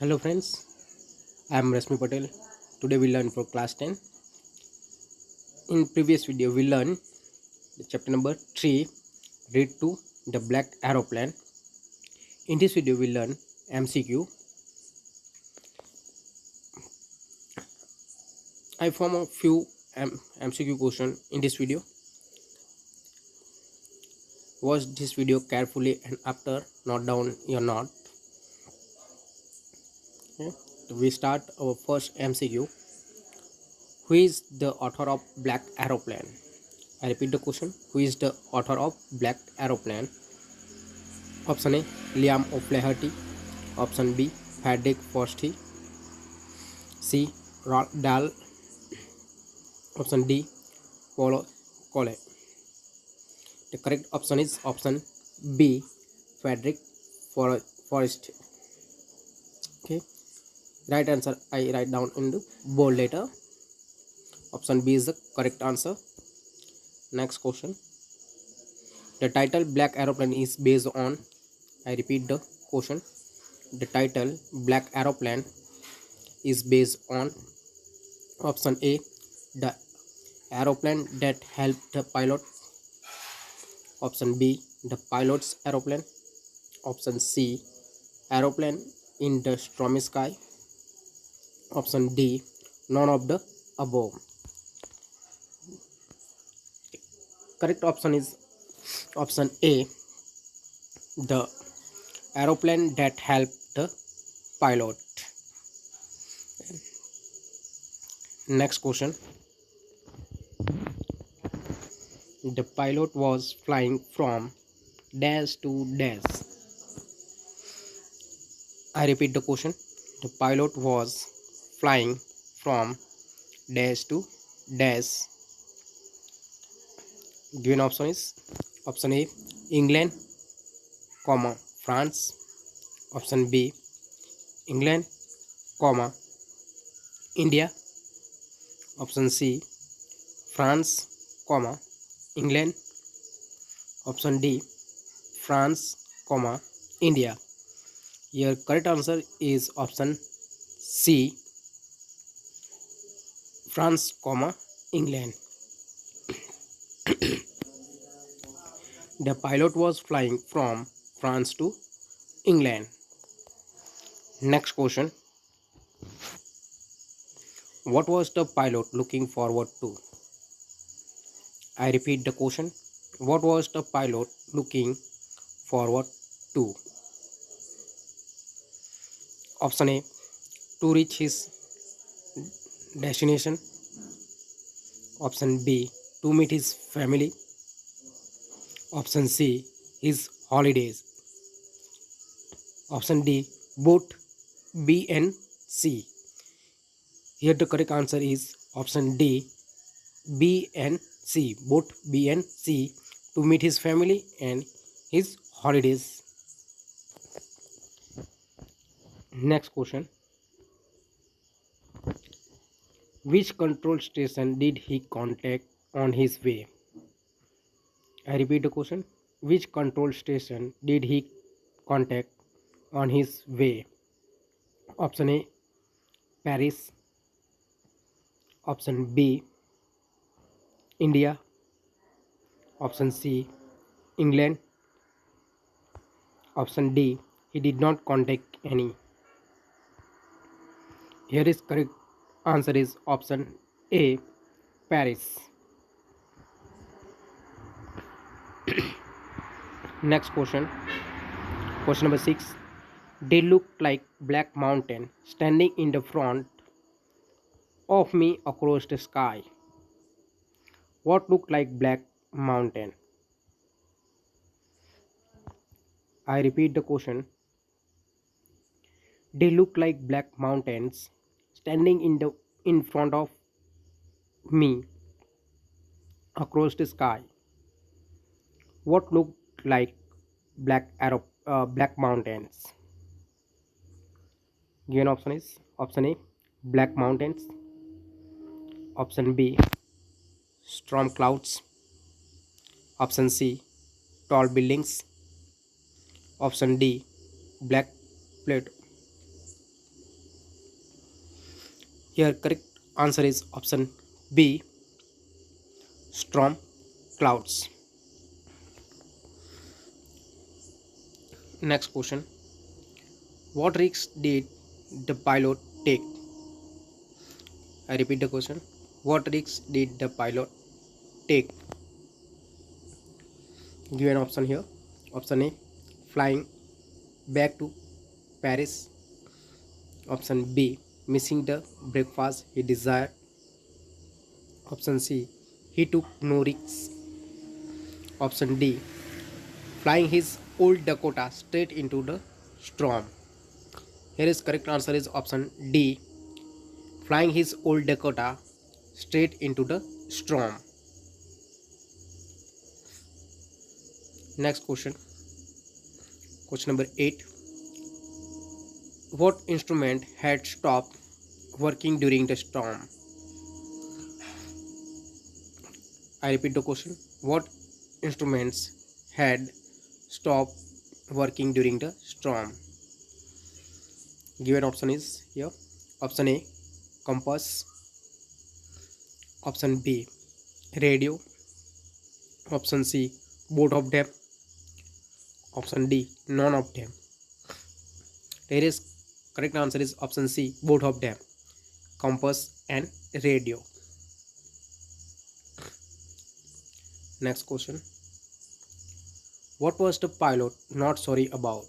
Hello friends, I am Rasmi Patel. Today we learn for class 10. In previous video we learned the chapter number 3, read to the black aeroplane. In this video we learn MCQ. I form a few MCQ question in this video. Watch this video carefully and after note down your note. Okay. So we start our first MCQ. Who is the author of Black Aeroplane? I repeat the question. Who is the author of Black Aeroplane? Option A, Liam O'Flaherty. Option B, Frederick Forsyth. C, Roald Dahl. Option D, Paulo Coelho. The correct option is option B, Frederick Forsyth. Okay. Right answer I write down in the bold letter. Option B is the correct answer. Next question. The title Black Aeroplane is based on. I repeat the question. The title Black Aeroplane is based on. Option A, the aeroplane that helped the pilot. Option B, the pilot's aeroplane. Option C, aeroplane in the stormy sky. Option D, none of the above. Correct option is option A, the aeroplane that helped the pilot. Next question. The pilot was flying from dash to dash. I repeat the question. The pilot was flying from dash to dash. Given option is option A, England, France. Option B, England, India. Option C, France, England. Option D, France, India. Your correct answer is option C, France, England. The pilot was flying from France to England. Next question. What was the pilot looking forward to? I repeat the question. What was the pilot looking forward to? Option A, to reach his destination. Option B, to meet his family. Option C, his holidays. Option D, both B and C. Here the correct answer is option D, B and C. Both B and C, to meet his family and his holidays. Next question. Which control station did he contact on his way? I repeat the question. Which control station did he contact on his way? Option A, Paris. Option B, India. Option C, England. Option D, he did not contact any. Here is correct answer is option A, Paris. Next question. Question number 6. They look like black mountain standing in the front of me across the sky. What looked like black mountain? I repeat the question. They look like black mountains standing in front of me across the sky. What looked like black mountains? Given option is option A, black mountains. Option B, storm clouds. Option C, tall buildings. Option D, black plateau. Here correct answer is option B, storm clouds. Next question. What risks did the pilot take? I repeat the question. What risks did the pilot take? Give an option here. Option A, flying back to Paris. Option B, missing the breakfast he desired. Option C, he took no risks. Option D, flying his old Dakota straight into the storm. Here is correct answer is option D, flying his old Dakota straight into the storm. Next question. Question number 8. What instrument had stopped working during the storm? I repeat the question. What instruments had stopped working during the storm? Given option is here. Option A, compass. Option B, radio. Option C, both of them. Option D, none of them. There is correct answer is option C, both of them, compass and radio. Next question. What was the pilot not sorry about?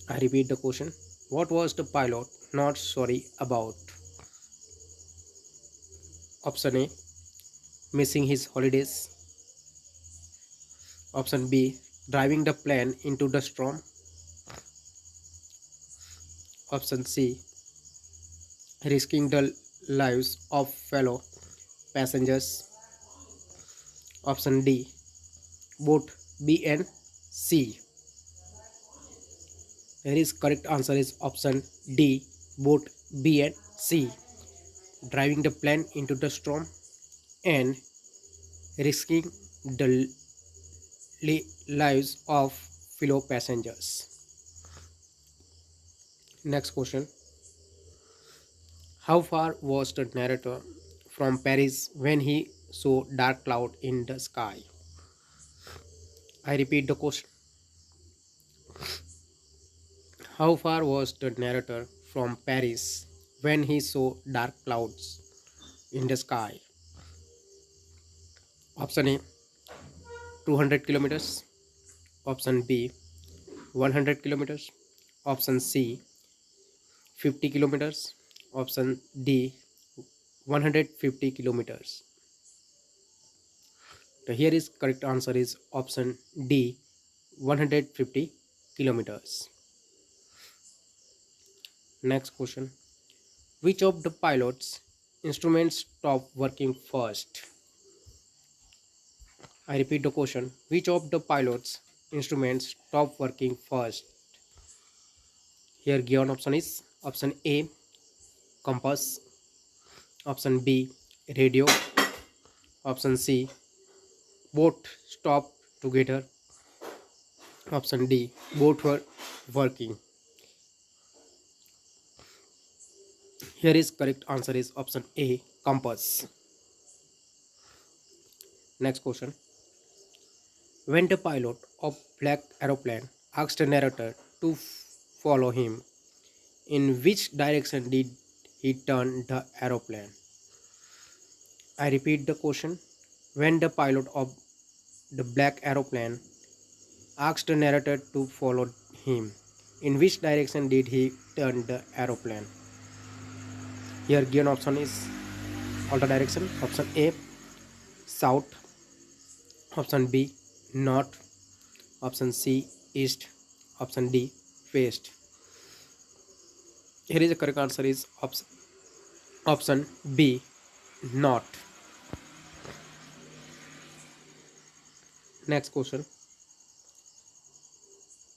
I repeat the question. What was the pilot not sorry about? Option A, missing his holidays. Option B, driving the plane into the storm. Option C, risking the lives of fellow passengers. Option D, both B and C. There is correct answer is option D, both B and C. Driving the plane into the storm and risking the lives of fellow passengers. Next question. How far was the narrator from Paris when he saw dark cloud in the sky? I repeat the question. How far was the narrator from Paris when he saw dark clouds in the sky? Option A, 200 kilometers. Option B, 100 kilometers. Option C, 50 kilometers. Option D, 150 kilometers. So here is correct answer is option D, 150 kilometers. Next question. Which of the pilot's instruments stopped working first? I repeat the question. Which of the pilot's instruments stopped working first? Here given option is option A, compass. Option B, radio. Option C, both stopped together. Option D, both were working. Here is correct answer is option A, compass. Next question. When the pilot of black aeroplane asked the narrator to follow him, in which direction did he turn the aeroplane? I repeat the question. When the pilot of the black aeroplane asked the narrator to follow him, in which direction did he turn the aeroplane? Here given option is alter direction. Option A, south. Option B, north. Option C, east. Option D, west. Here is the correct answer is option B, north. Next question.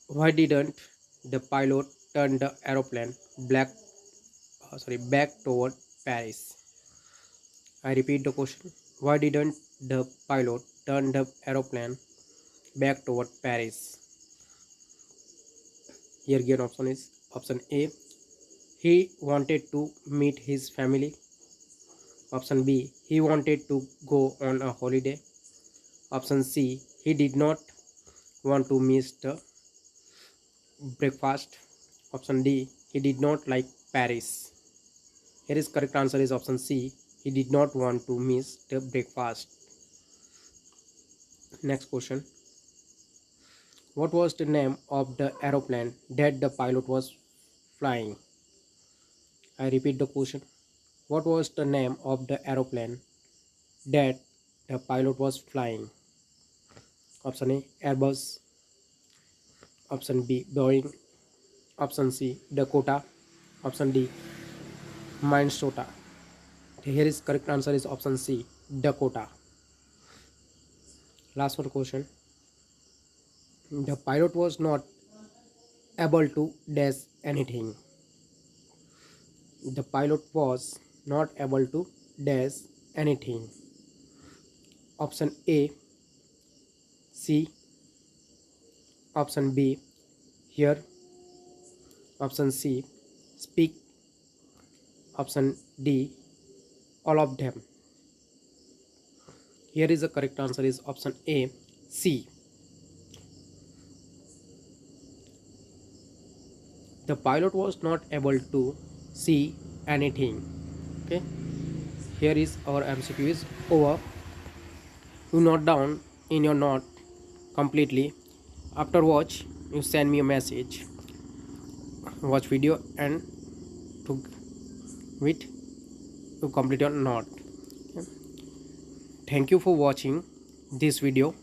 Why didn't the pilot turn the aeroplane back toward Paris? I repeat the question. Why didn't the pilot turn the aeroplane back toward Paris? Here given option is option A, He wanted to meet his family. Option B. He wanted to go on a holiday. Option C. He did not want to miss the breakfast. Option D. He did not like Paris. Here is correct answer is option C. He did not want to miss the breakfast. Next question. What was the name of the aeroplane that the pilot was flying? I repeat the question. What was the name of the aeroplane that the pilot was flying? Option A. Airbus. Option B. Boeing. Option C. Dakota. Option D. Minnesota. Here is correct answer is option C. Dakota. Last one question. The pilot was not able to dash anything. The pilot was not able to dash anything. Option A. See. Option B. Hear. Option C. Speak. Option D. All of them. Here is the correct answer is option A. C. The pilot was not able to see anything. Okay. Here is our MCQ is over. You note down in your note completely. After watch, you send me a message. Watch video and to with to complete your note. Okay. Thank you for watching this video.